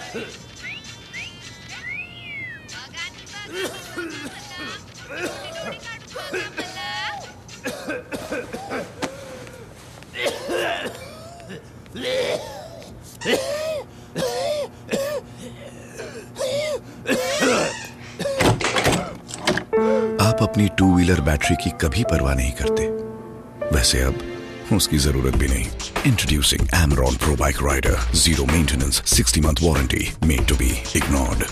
आप अपनी two wheeler battery की कभी परवाह नहीं करते, वैसे अब उसकी जरूरत भी नहीं। Introducing Amaron Pro Bike Rider, 0 maintenance, 60-month warranty, made to be ignored.